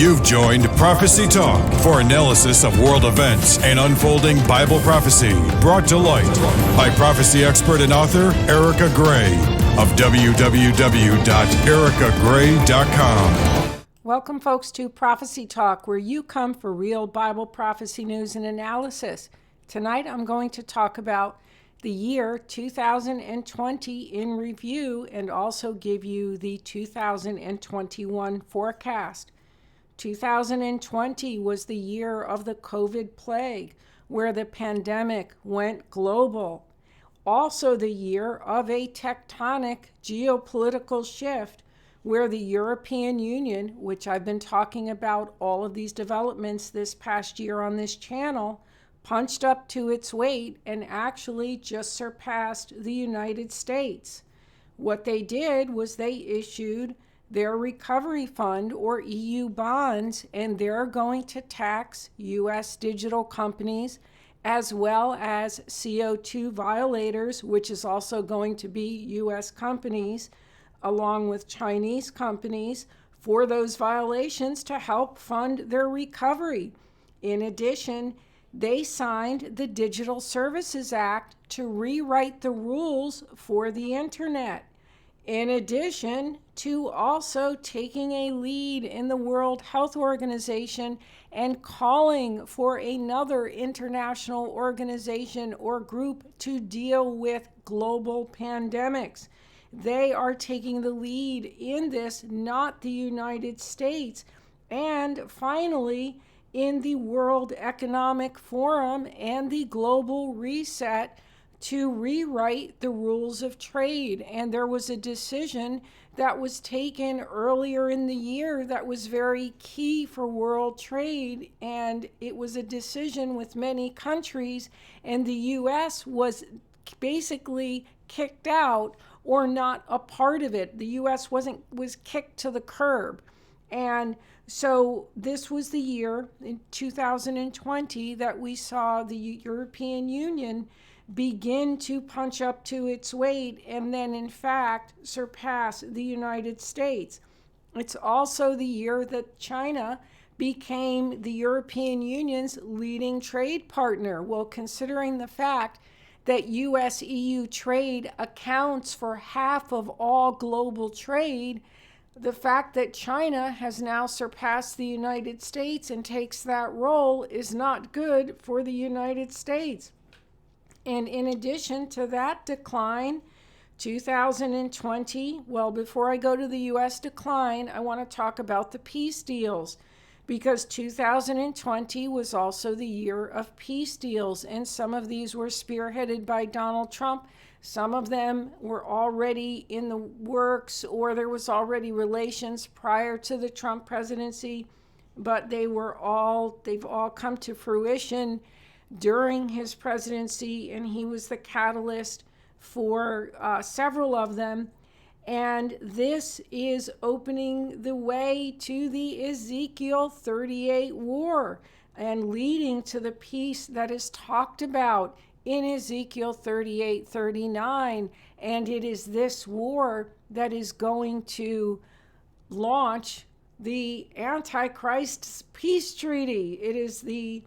You've joined Prophecy Talk for analysis of world events and unfolding Bible prophecy, brought to light by prophecy expert and author Erika Grey of www.erikagray.com. Welcome, folks, to Prophecy Talk, where you come for real Bible prophecy news and analysis. Tonight, I'm going to talk about the year 2020 in review and also give you the 2021 forecast. 2020 was the year of the COVID plague, where the pandemic went global. Also the year of a tectonic geopolitical shift, where the European Union, which I've been talking about all of these developments this past year on this channel, punched up to its weight and actually just surpassed the United States. What they did was they issued their recovery fund, or EU bonds, and they're going to tax U.S. digital companies as well as CO2 violators, which is also going to be U.S. companies, along with Chinese companies, for those violations to help fund their recovery. In addition, they signed the Digital Services Act to rewrite the rules for the internet. In addition to also taking a lead in the World Health Organization and calling for another international organization or group to deal with global pandemics. They are taking the lead in this, not the United States. And finally, in the World Economic Forum and the Global Reset, to rewrite the rules of trade. And there was a decision that was taken earlier in the year that was very key for world trade, and it was a decision with many countries, and the U.S. was basically kicked out or not a part of it. The U.S. was kicked to the curb. And so this was the year in 2020 that we saw the European Union begin to punch up to its weight and then in fact surpass the United States. It's also the year that China became the European Union's leading trade partner. Well, considering the fact that U.S.-EU trade accounts for half of all global trade, the fact that China has now surpassed the United States and takes that role is not good for the United States. And in addition to that decline, 2020, well, before I go to the U.S. decline, I want to talk about the peace deals, because 2020 was also the year of peace deals, and some of these were spearheaded by Donald Trump. Some of them were already in the works, or there was already relations prior to the Trump presidency, but they've all come to fruition during his presidency, and he was the catalyst for several of them. And this is opening the way to the Ezekiel 38 war and leading to the peace that is talked about in Ezekiel 38:39. And it is this war that is going to launch the Antichrist's peace treaty. It is the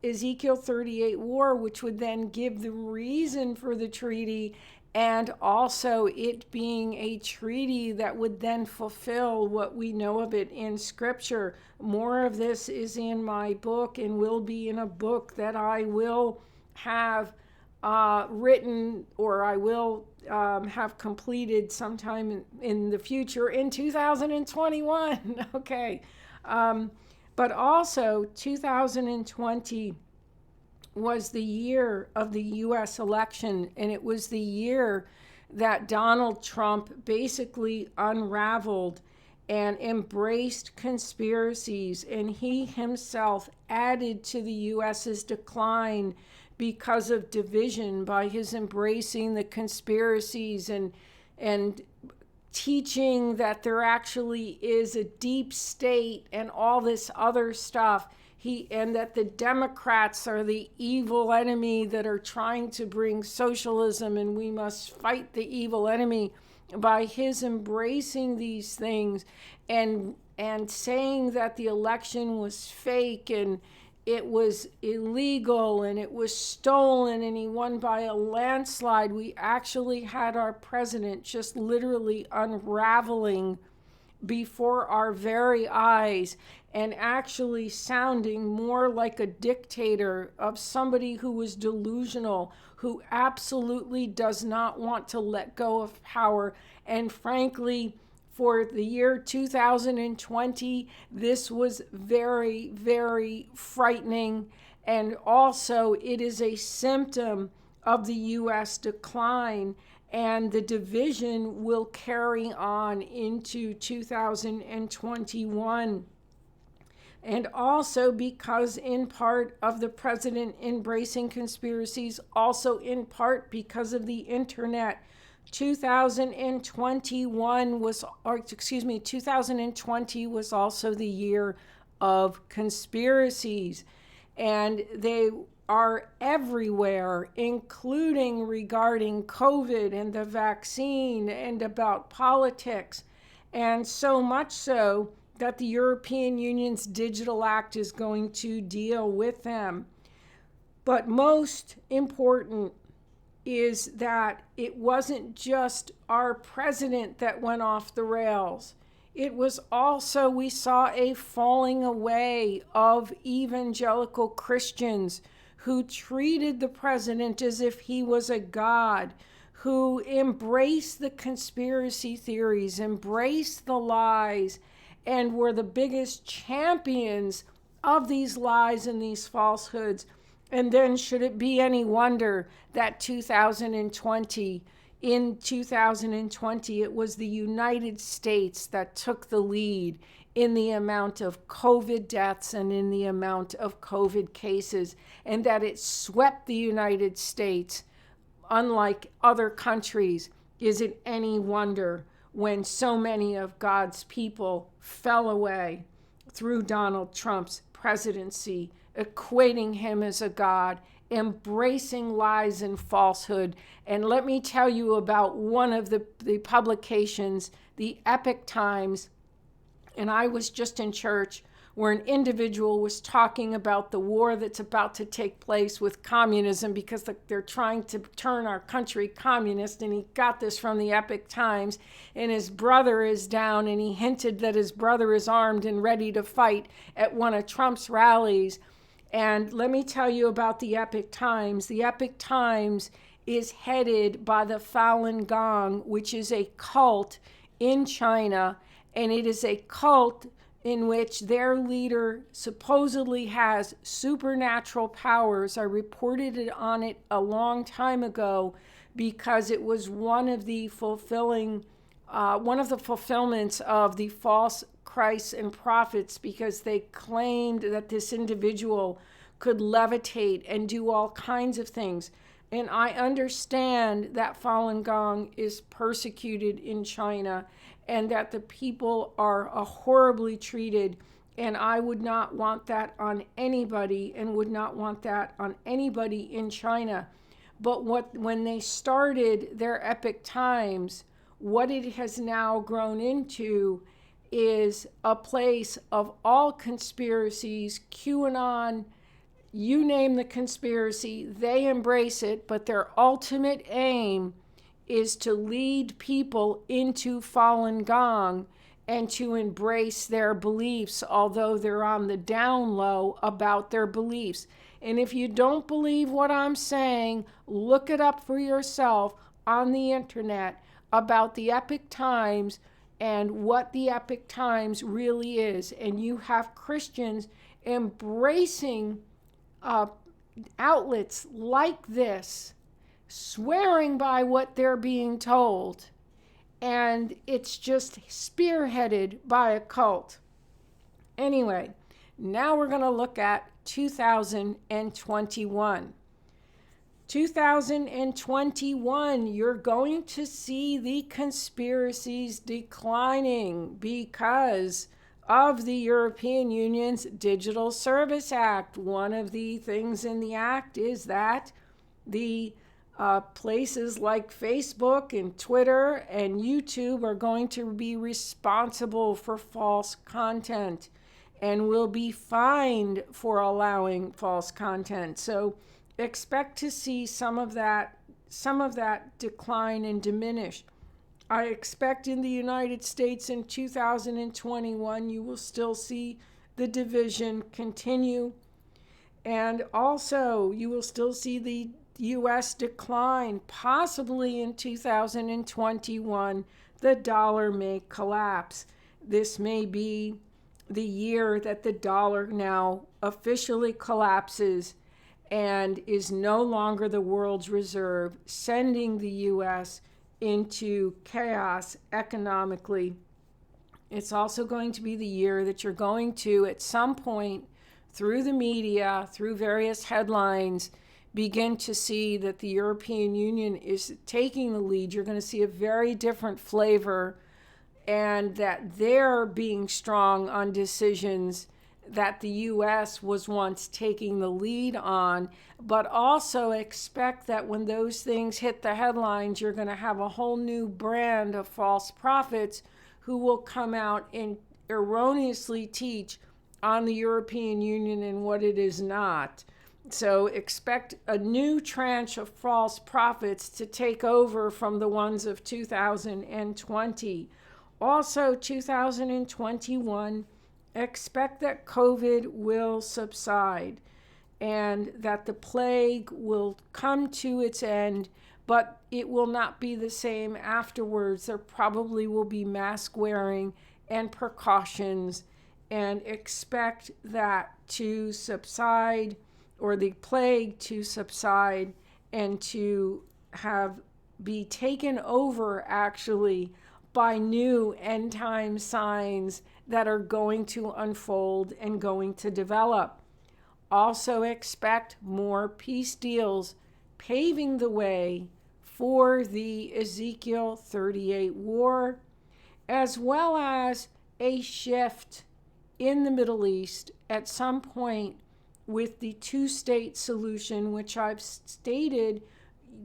Ezekiel 38 war, which would then give the reason for the treaty, and also it being a treaty that would then fulfill what we know of it in Scripture. More of this is in my book and will be in a book that I will have written, or I will have completed sometime in the future in 2021. Okay. But also 2020 was the year of the U.S. election, and it was the year that Donald Trump basically unraveled and embraced conspiracies, and he himself added to the U.S.'s decline because of division by his embracing the conspiracies and teaching that there actually is a deep state and all this other stuff. And that the Democrats are the evil enemy that are trying to bring socialism, and we must fight the evil enemy. By his embracing these things and and saying that the election was fake and it was illegal and it was stolen and he won by a landslide. We actually had our president just literally unraveling before our very eyes and actually sounding more like a dictator, of somebody who was delusional, who absolutely does not want to let go of power. And frankly, for the year 2020, this was very, very frightening. And also, it is a symptom of the U.S. decline, and the division will carry on into 2021. And also because in part of the president embracing conspiracies, also in part because of the internet. 2020 was also the year of conspiracies, and they are everywhere, including regarding COVID and the vaccine and about politics, and so much so that the European Union's Digital Act is going to deal with them. But most important is that it wasn't just our president that went off the rails. It was also, we saw a falling away of evangelical Christians who treated the president as if he was a god, who embraced the conspiracy theories, embraced the lies, and were the biggest champions of these lies and these falsehoods. And then should it be any wonder that in 2020, it was the United States that took the lead in the amount of COVID deaths and in the amount of COVID cases, and that it swept the United States, unlike other countries. Is it any wonder when so many of God's people fell away through Donald Trump's presidency, equating him as a god, embracing lies and falsehood? And let me tell you about one of the publications, the Epoch Times. And I was just in church where an individual was talking about the war that's about to take place with communism, because they're trying to turn our country communist. And he got this from the Epoch Times, and his brother is down, and he hinted that his brother is armed and ready to fight at one of Trump's rallies. And let me tell you about the Epoch Times. The Epoch Times is headed by the Falun Gong, which is a cult in China, and it is a cult in which their leader supposedly has supernatural powers. I reported on it a long time ago because it was one of the fulfillments of the false Christs and prophets, because they claimed that this individual could levitate and do all kinds of things. And I understand that Falun Gong is persecuted in China and that the people are horribly treated. And I would not want that on anybody, and would not want that on anybody in China. But when they started their Epoch Times, what it has now grown into is a place of all conspiracies, QAnon, you name the conspiracy, they embrace it, but their ultimate aim is to lead people into Falun Gong and to embrace their beliefs, although they're on the down low about their beliefs. And if you don't believe what I'm saying, look it up for yourself on the internet about the Epoch Times and what the Epoch Times really is. And you have Christians embracing outlets like this, swearing by what they're being told, and it's just spearheaded by a cult. Anyway, now we're going to look at 2021. 2021, you're going to see the conspiracies declining because of the European Union's Digital Service Act. One of the things in the act is that the Places like Facebook and Twitter and YouTube are going to be responsible for false content and will be fined for allowing false content. So expect to see some of that decline and diminish. I expect in the United States in 2021 you will still see the division continue, and also you will still see the U.S. decline. Possibly in 2021 the dollar may collapse. This may be the year that the dollar now officially collapses and is no longer the world's reserve, sending the U.S. into chaos economically. It's also going to be the year that you're going to, at some point, through the media, through various headlines, begin to see that the European Union is taking the lead. You're going to see a very different flavor, and that they're being strong on decisions that the U.S. was once taking the lead on. But also expect that when those things hit the headlines, you're going to have a whole new brand of false prophets who will come out and erroneously teach on the European Union and what it is not. So expect a new tranche of false prophets to take over from the ones of 2020. Also, 2021, expect that COVID will subside and that the plague will come to its end, but it will not be the same afterwards. There probably will be mask wearing and precautions, and expect that to subside, or the plague to subside, and to be taken over actually by new end time signs that are going to unfold and going to develop. Also expect more peace deals paving the way for the Ezekiel 38 war, as well as a shift in the Middle East at some point with the two-state solution, which I've stated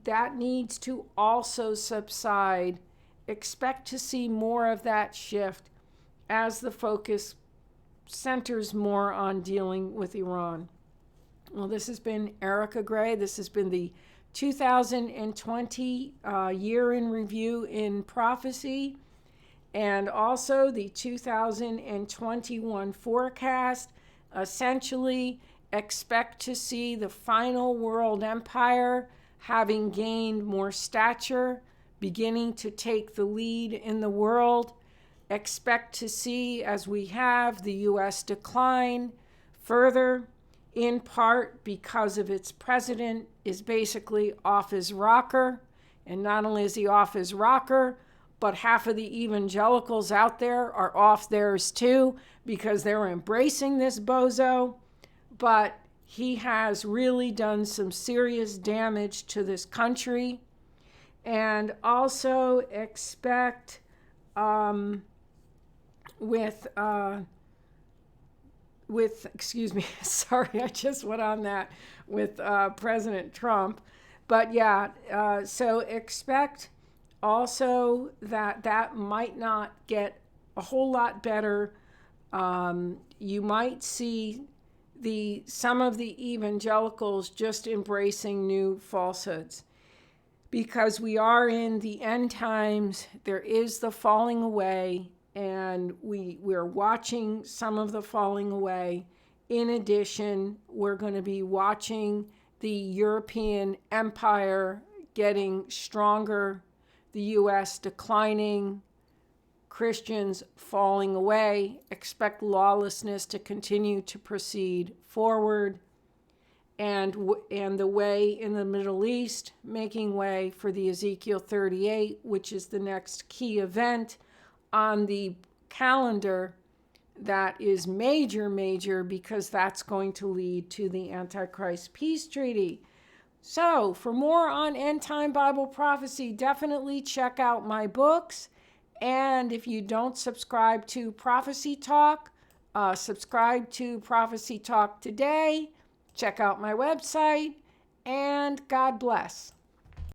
that needs to also subside. Expect to see more of that shift as the focus centers more on dealing with Iran. Well, this has been Erika Grey. This has been the 2020 year in review in prophecy, and also the 2021 forecast. Essentially, expect to see the final world empire having gained more stature, beginning to take the lead in the world. Expect to see, as we have, the U.S. decline further, in part because of its president is basically off his rocker. And not only is he off his rocker, but half of the evangelicals out there are off theirs too, because they're embracing this bozo. But he has really done some serious damage to this country. And also expect sorry, I just went on that with President Trump. But yeah, so expect also that might not get a whole lot better. You might see some of the evangelicals just embracing new falsehoods, because we are in the end times. There is the falling away, and we're watching some of the falling away. In addition, we're going to be watching the European empire getting stronger, the U.S. declining, Christians falling away. Expect lawlessness to continue to proceed forward, and the way in the Middle East making way for the Ezekiel 38, which is the next key event on the calendar that is major, because that's going to lead to the Antichrist peace treaty. So for more on end time Bible prophecy, definitely check out my books. And if you don't subscribe to Prophecy Talk, subscribe to Prophecy Talk today. Check out my website, and God bless.